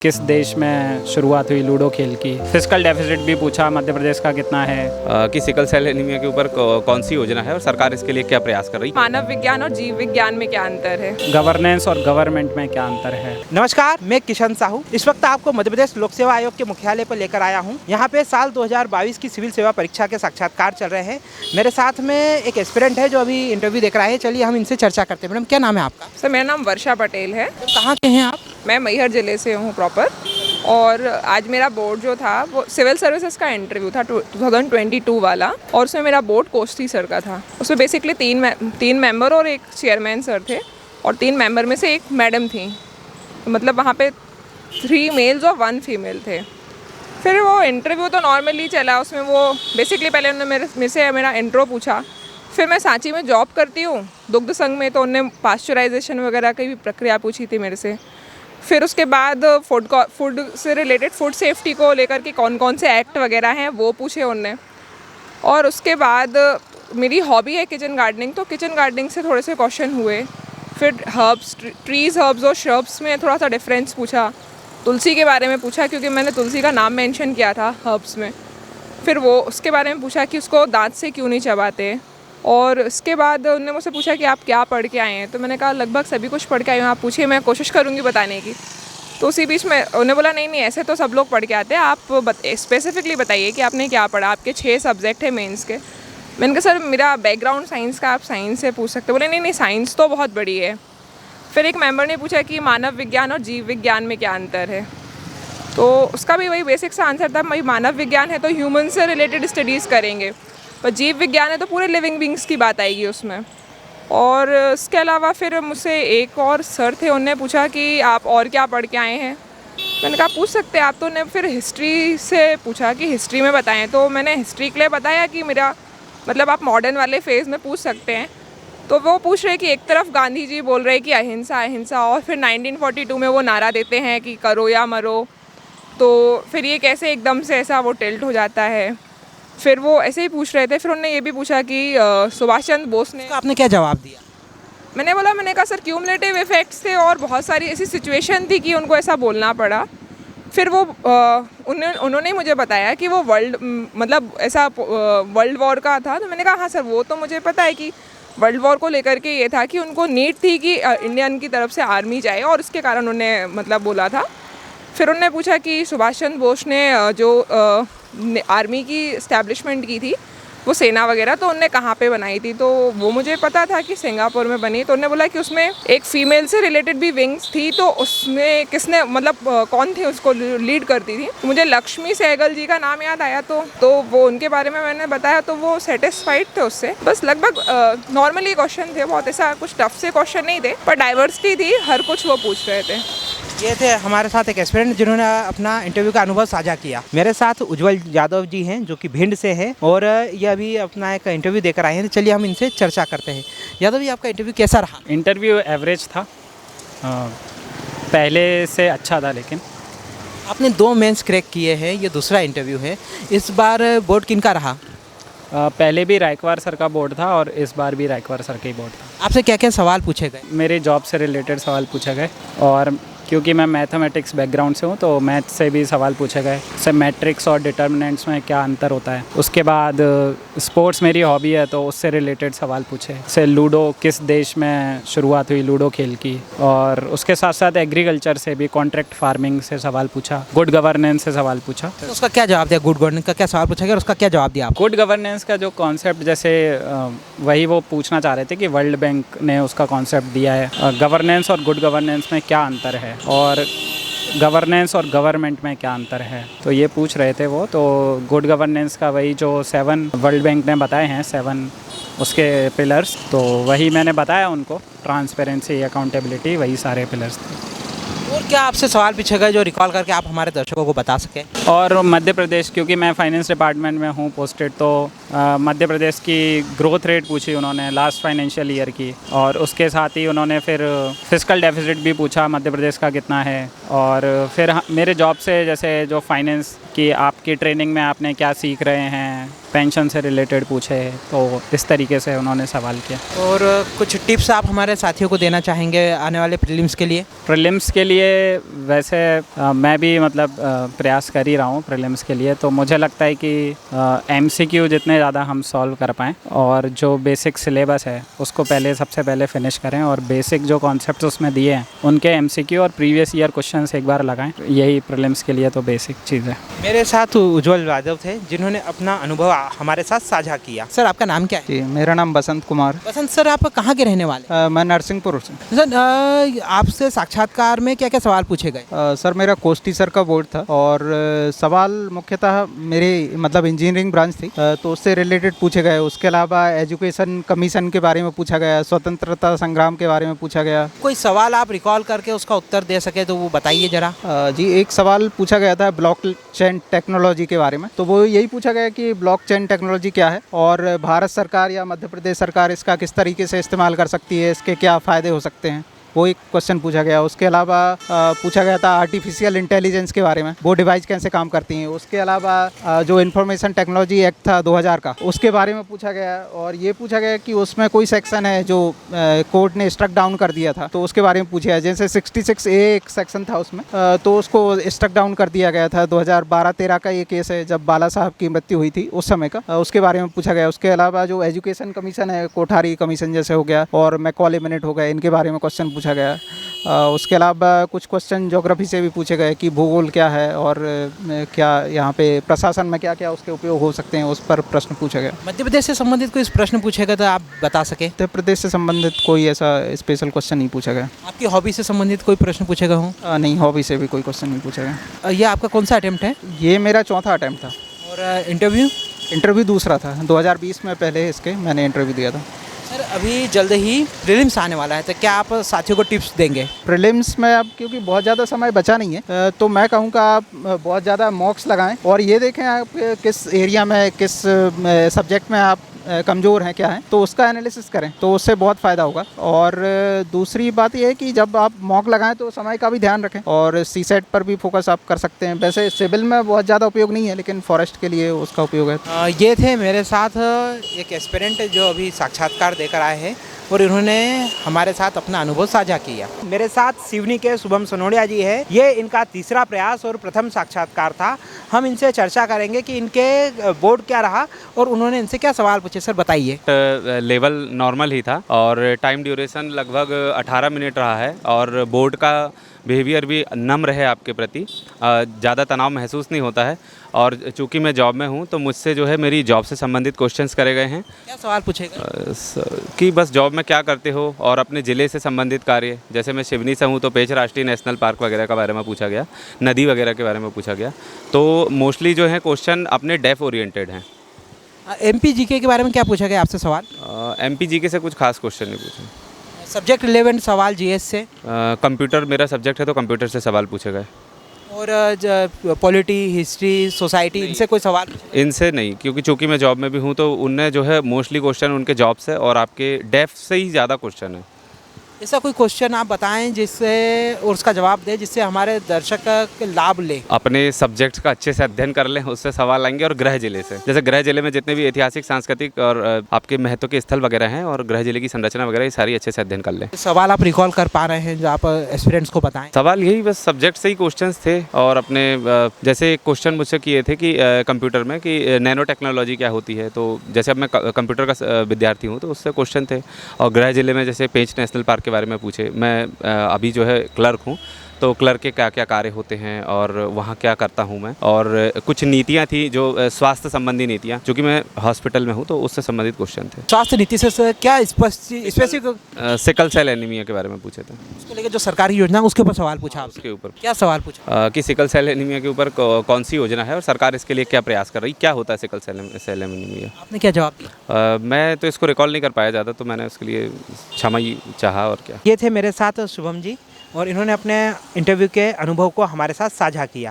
किस देश में शुरुआत हुई लूडो खेल की। फिजिकल डेफिसिट भी पूछा मध्य प्रदेश का कितना है, कि सिकल सेल एनीमिया के ऊपर कौन सी योजना है और सरकार इसके लिए क्या प्रयास कर रही है। मानव विज्ञान और जीव विज्ञान में क्या अंतर है, गवर्नेंस और गवर्नमेंट में क्या अंतर है। नमस्कार, मैं किशन साहू इस वक्त आपको मध्य प्रदेश लोक सेवा आयोग के मुख्यालय पर लेकर आया हूं। यहां पे साल 2022 की सिविल सेवा परीक्षा के साक्षात्कार चल रहे हैं। मेरे साथ में एक एस्पिरेंट है जो अभी इंटरव्यू देकर आए हैं। चलिए हम इनसे चर्चा करते हैं। मैडम, क्या नाम है आपका? सर मेरा नाम वर्षा पटेल है। कहाँ के हैं आप? मैं मैहर ज़िले से हूँ प्रॉपर। और आज मेरा बोर्ड जो था वो सिविल सर्विसेज का इंटरव्यू था 2022 वाला, और उसमें मेरा बोर्ड कोष्टी सर का था। उसमें बेसिकली तीन मेंबर और एक चेयरमैन सर थे, और 3 मेंबर में से एक मैडम थी। तो मतलब वहाँ पे 3 मेल्स और 1 फीमेल थे। फिर वो इंटरव्यू तो नॉर्मली चला। उसमें वो बेसिकली पहले उन्होंने मेरे से मेरा इंट्रो पूछा। फिर मैं सांची में जॉब करती हूँ दुग्ध संघ में, तो उन्होंने पास्चराइजेशन वगैरह की भी प्रक्रिया पूछी थी मेरे से। फिर उसके बाद फूड से रिलेटेड फूड सेफ्टी को लेकर के कौन कौन से एक्ट वगैरह हैं वो पूछे उनने। और उसके बाद मेरी हॉबी है किचन गार्डनिंग, तो किचन गार्डनिंग से थोड़े से क्वेश्चन हुए। फिर हर्ब्स, ट्रीज़, हर्ब्स और श्रब्स में थोड़ा सा डिफरेंस पूछा। तुलसी के बारे में पूछा क्योंकि मैंने तुलसी का नाम मेंशन किया था हर्ब्स में। फिर वो उसके बारे में पूछा कि उसको दांत से क्यों नहीं चबाते। और इसके बाद उन्होंने मुझसे पूछा कि आप क्या पढ़ के आए हैं, तो मैंने कहा लगभग सभी कुछ पढ़ के आई हूँ, आप पूछिए, मैं कोशिश करूँगी बताने की। तो उसी बीच में उन्होंने बोला नहीं ऐसे तो सब लोग पढ़ के आते हैं, आप स्पेसिफिकली बताइए कि आपने क्या पढ़ा, आपके 6 सब्जेक्ट है मेंस के। मैंने कहा सर मेरा बैकग्राउंड साइंस का, आप साइंस से पूछ सकते। बोले नहीं साइंस तो बहुत बड़ी है। फिर एक मेंबर ने पूछा कि मानव विज्ञान और जीव विज्ञान में क्या अंतर है, तो उसका भी वही बेसिक सा आंसर था। भाई मानव विज्ञान है तो ह्यूमन से रिलेटेड स्टडीज़ करेंगे, पर जीव विज्ञान है तो पूरे लिविंग बींग्स की बात आएगी उसमें। और इसके अलावा फिर मुझसे एक और सर थे, उन्होंने पूछा कि आप और क्या पढ़ के आए हैं। मैंने कहा पूछ सकते हैं आप। तो उन्होंने फिर हिस्ट्री से पूछा कि हिस्ट्री में बताएं, तो मैंने हिस्ट्री के लिए बताया कि मेरा मतलब आप मॉडर्न वाले फेज़ में पूछ सकते हैं। तो वो पूछ रहे कि एक तरफ गांधी जी बोल रहे कि अहिंसा अहिंसा, और फिर 1942 में वो नारा देते हैं कि करो या मरो, तो फिर ये कैसे एकदम से ऐसा वो टिल्ट हो जाता है। फिर वो ऐसे ही पूछ रहे थे। फिर उन्होंने ये भी पूछा कि सुभाष चंद्र बोस ने। आपने क्या जवाब दिया? मैंने कहा सर क्यूमुलेटिव इफ़ेक्ट्स थे और बहुत सारी ऐसी सिचुएशन थी कि उनको ऐसा बोलना पड़ा। फिर वो उन्होंने मुझे बताया कि वो मतलब ऐसा वर्ल्ड वॉर का था। तो मैंने कहा हाँ सर वो तो मुझे पता है कि वर्ल्ड वॉर को लेकर के ये था कि उनको नीड थी कि इंडियन की तरफ से आर्मी जाए, और उसके कारण उन्होंने मतलब बोला था। फिर उन्होंने पूछा कि सुभाष चंद्र बोस ने जो आर्मी की इस्टेब्लिशमेंट की थी वो सेना वगैरह, तो उनने कहाँ पे बनाई थी, तो वो मुझे पता था कि सिंगापुर में बनी। तो उन्होंने बोला कि उसमें एक फ़ीमेल से रिलेटेड भी विंग्स थी, तो उसमें किसने मतलब कौन थी उसको लीड करती थी। मुझे लक्ष्मी सहगल जी का नाम याद आया, तो वो उनके बारे में मैंने बताया, तो वो सेटिस्फाइड थे उससे। बस लगभग नॉर्मली क्वेश्चन थे, बहुत ऐसा कुछ टफ से क्वेश्चन नहीं थे, पर डाइवर्सिटी थी, हर कुछ वो पूछ रहे थे। ये थे हमारे साथ एक एस्पिरेंट जिन्होंने अपना इंटरव्यू का अनुभव साझा किया। मेरे साथ उज्जवल यादव जी हैं जो कि भिंड से हैं, और ये अभी अपना एक इंटरव्यू देकर आए हैं। तो चलिए हम इनसे चर्चा करते हैं। यादव जी, आपका इंटरव्यू कैसा रहा? इंटरव्यू एवरेज था, पहले से अच्छा था। लेकिन आपने 2 मेंस क्रैक किए हैं, ये दूसरा इंटरव्यू है। इस बार बोर्ड किनका रहा? पहले भी रायकवार सर का बोर्ड था और इस बार भी रायकवार सर का ही बोर्ड था। आपसे क्या क्या सवाल पूछे गए? मेरे जॉब से रिलेटेड सवाल पूछे गए, और क्योंकि मैं मैथमेटिक्स बैकग्राउंड से हूँ तो मैथ से भी सवाल पूछे गए। जैसे मैट्रिक्स और डिटर्मिनेंट्स में क्या अंतर होता है। उसके बाद स्पोर्ट्स मेरी हॉबी है तो उससे रिलेटेड सवाल पूछे। जैसे लूडो किस देश में शुरुआत हुई लूडो खेल की, और उसके साथ साथ एग्रीकल्चर से भी, कॉन्ट्रैक्ट फार्मिंग से सवाल पूछा, गुड गवर्नेंस से सवाल पूछा। तो उसका क्या जवाब दिया? गुड गवर्नेंस का क्या सवाल पूछा गया और उसका क्या जवाब दिया आप? गुड गवर्नेंस का जो कॉन्सेप्ट, जैसे वही वो पूछना चाह रहे थे कि वर्ल्ड बैंक ने उसका कॉन्सेप्ट दिया है, गवर्नेंस और गुड गवर्नेंस में क्या अंतर है, और गवर्नेंस और गवर्नमेंट में क्या अंतर है, तो ये पूछ रहे थे वो। तो गुड गवर्नेंस का वही जो 7 वर्ल्ड बैंक ने बताए हैं, 7 उसके पिलर्स, तो वही मैंने बताया उनको। ट्रांसपेरेंसी, अकाउंटेबिलिटी, वही सारे पिलर्स थे। और क्या आपसे सवाल पूछे गए जो रिकॉल करके आप हमारे दर्शकों को बता सकें? और मध्य प्रदेश, क्योंकि मैं फाइनेंस डिपार्टमेंट में हूँ पोस्टेड, तो मध्य प्रदेश की ग्रोथ रेट पूछी उन्होंने लास्ट फाइनेंशियल ईयर की, और उसके साथ ही उन्होंने फिर फिस्कल डेफिसिट भी पूछा मध्य प्रदेश का कितना है, और फिर मेरे जॉब से जैसे जो फाइनेंस की आपकी ट्रेनिंग में आपने क्या सीख रहे हैं, पेंशन से रिलेटेड पूछे, तो इस तरीके से उन्होंने सवाल किया। और कुछ टिप्स आप हमारे साथियों को देना चाहेंगे आने वाले प्रीलिम्स के लिए? प्रीलिम्स के लिए वैसे मैं भी मतलब प्रयास कर ही रहा हूँ प्रीलिम्स के लिए, तो मुझे लगता है कि MCQ जितने ज़्यादा हम सॉल्व कर पाएँ और जो बेसिक सिलेबस है उसको सबसे पहले फिनिश करें, और बेसिक जो कॉन्सेप्ट उसमें दिए हैं उनके MCQ और प्रीवियस ईयर क्वेश्चंस एक बार लगाएं। यही प्रीलिम्स के लिए तो बेसिक चीज़ है। मेरे साथ उज्जवल यादव थे जिन्होंने अपना अनुभव हमारे साथ साझा किया। सर, आपका नाम क्या है? जी, मेरा नाम बसंत कुमार। बसंत सर, आप कहाँ के रहने वाले? मैं नरसिंहपुर से। सर, आपसे साक्षात्कार में क्या क्या सवाल पूछे गए? सर, मेरा कोस्टी सर का बोर्ड था और सवाल मुख्यतः मेरे मतलब इंजीनियरिंग ब्रांच थी, तो उससे रिलेटेड पूछे गए। उसके अलावा एजुकेशन कमीशन के बारे में पूछा गया, स्वतंत्रता संग्राम के बारे में पूछा गया। कोई सवाल आप रिकॉल करके उसका उत्तर दे सके तो वो बताइए जरा। जी, एक सवाल पूछा गया था ब्लॉकचेन टेक्नोलॉजी के बारे में, तो वो यही पूछा गया कि ब्लॉकचेन टेक्नोलॉजी क्या है और भारत सरकार या मध्य प्रदेश सरकार इसका किस तरीके से इस्तेमाल कर सकती है, इसके क्या फ़ायदे हो सकते हैं, वो एक क्वेश्चन पूछा गया। उसके अलावा पूछा गया था आर्टिफिशियल इंटेलिजेंस के बारे में, वो डिवाइस कैसे काम करती हैं। उसके अलावा जो इंफॉर्मेशन टेक्नोलॉजी एक्ट था 2000 का, उसके बारे में पूछा गया। और ये पूछा गया कि उसमें कोई सेक्शन है जो कोर्ट ने स्ट्रक डाउन कर दिया था, तो उसके बारे में पूछा है। जैसे 66A एक सेक्शन था उसमें, तो उसको स्ट्रक डाउन कर दिया गया था। 2012-13 का ये केस है जब बाला साहब की मृत्यु हुई थी उस समय का, उसके बारे में पूछा गया। उसके अलावा जो एजुकेशन कमीशन है, कोठारी कमीशन जैसे हो गया और मैकॉले मिनट हो गए, इनके बारे में क्वेश्चन पूछा गया। उसके अलावा कुछ क्वेश्चन ज्योग्राफी से भी पूछे गए कि भूगोल क्या है और क्या यहाँ पे प्रशासन में क्या क्या उसके उपयोग हो सकते हैं, उस पर प्रश्न पूछा गया। मध्य प्रदेश से संबंधित कोई प्रश्न पूछेगा तो आप बता सके? मध्य प्रदेश से संबंधित कोई ऐसा स्पेशल क्वेश्चन नहीं पूछा गया। आपकी हॉबी से संबंधित कोई प्रश्न पूछेगा हो? नहीं, हॉबी से भी कोई क्वेश्चन नहीं पूछा गया। ये आपका कौन सा अटेम्प्ट है? ये मेरा चौथा अटेम्प्ट था। और इंटरव्यू दूसरा था। 2020 में पहले इसके मैंने इंटरव्यू दिया था। सर, अभी जल्द ही प्रीलिम्स आने वाला है, तो क्या आप साथियों को टिप्स देंगे? प्रीलिम्स में अब क्योंकि बहुत ज़्यादा समय बचा नहीं है, तो मैं कहूँगा आप बहुत ज़्यादा मॉक्स लगाएं और ये देखें आप किस एरिया में, किस सब्जेक्ट में आप कमज़ोर हैं, क्या हैं, तो उसका एनालिसिस करें, तो उससे बहुत फ़ायदा होगा। और दूसरी बात यह है कि जब आप मॉक लगाएं तो समय का भी ध्यान रखें और CSET पर भी फोकस आप कर सकते हैं। वैसे सिविल में बहुत ज़्यादा उपयोग नहीं है, लेकिन फॉरेस्ट के लिए उसका उपयोग है। ये थे मेरे साथ एक एस्पिरेंट जो अभी साक्षात्कार देकर आए हैं और इन्होंने हमारे साथ अपना अनुभव साझा किया। मेरे साथ सिवनी के शुभम सोनोड़िया जी है। ये इनका तीसरा प्रयास और प्रथम साक्षात्कार था। हम इनसे चर्चा करेंगे कि इनके बोर्ड क्या रहा और उन्होंने इनसे क्या सवाल पूछे। सर, बताइए। लेवल नॉर्मल ही था और टाइम ड्यूरेशन लगभग 18 मिनट रहा है और बोर्ड का बिहेवियर भी नम्र है आपके प्रति, ज़्यादा तनाव महसूस नहीं होता है। और चूंकि मैं जॉब में हूं तो मुझसे जो है मेरी जॉब से संबंधित क्वेश्चंस करे गए हैं। क्या सवाल पूछेगा? कि बस जॉब में क्या करते हो और अपने ज़िले से संबंधित कार्य, जैसे मैं सिवनी से हूँ तो पेंच राष्ट्रीय नेशनल पार्क वगैरह के बारे में पूछा गया, नदी वगैरह के बारे में पूछा गया। तो मोस्टली जो है क्वेश्चन अपने डेफ ओरिएंटेड हैं। MPGK के बारे में क्या पूछा गया आपसे सवाल? MPGK से कुछ खास क्वेश्चन नहीं पूछे। सब्जेक्ट रिलेवेंट सवाल GS से? कंप्यूटर मेरा सब्जेक्ट है तो कंप्यूटर से सवाल पूछे गए। और पॉलिटी, हिस्ट्री, सोसाइटी, इनसे कोई सवाल? इनसे नहीं, क्योंकि चूंकि मैं जॉब में भी हूँ तो उनने जो है मोस्टली क्वेश्चन उनके जॉब से और आपके डेफ से ही ज़्यादा क्वेश्चन है। ऐसा कोई क्वेश्चन आप बताएं जिससे और उसका जवाब दें जिससे हमारे दर्शक लाभ ले? अपने सब्जेक्ट्स का अच्छे से अध्ययन कर लें, उससे सवाल आएंगे। और गृह जिले से, जैसे गृह जिले में जितने भी ऐतिहासिक, सांस्कृतिक और आपके महत्व के स्थल वगैरह हैं और गृह जिले की संरचना वगैरह, ये सारी अच्छे से अध्ययन कर लें। सवाल आप रिकॉल कर पा रहे हैं जो आप एस्पिरेंट्स को बताएं? सवाल यही बस सब्जेक्ट से ही क्वेश्चंस थे। और अपने जैसे एक क्वेश्चन मुझसे किए थे कि कंप्यूटर में कि नैनो टेक्नोलॉजी क्या होती है, तो जैसे अब मैं कंप्यूटर का विद्यार्थी हूँ तो उससे क्वेश्चन थे। और गृह जिले में जैसे पेंच नेशनल पार्क के बारे में पूछे। मैं अभी जो है क्लर्क हूँ, तो क्लर्क के क्या क्या कार्य होते हैं और वहाँ क्या करता हूँ मैं। और कुछ नीतियाँ थी जो स्वास्थ्य संबंधी नीतियाँ, क्योंकि मैं हॉस्पिटल में हूँ तो उससे संबंधित क्वेश्चन थे। स्वास्थ्य नीति से क्या स्पेसिफिक? सिकल सेल एनीमिया के बारे में पूछे थे। उसको लेकर जो सरकारी योजना उसके ऊपर सवाल पूछा? उसके ऊपर क्या सवाल पूछा? कि सिकल सेल एनीमिया के ऊपर कौन सी योजना है और सरकार इसके लिए क्या प्रयास कर रही, क्या होता है सिकल सेल एनीमिया। आपने क्या जवाब दिया? मैं तो इसको रिकॉल नहीं कर पाया ज़्यादा, तो मैंने उसके लिए क्षमा ही चाहा। और क्या। ये थे मेरे साथ शुभम जी और इन्होंने अपने इंटरव्यू के अनुभव को हमारे साथ साझा किया।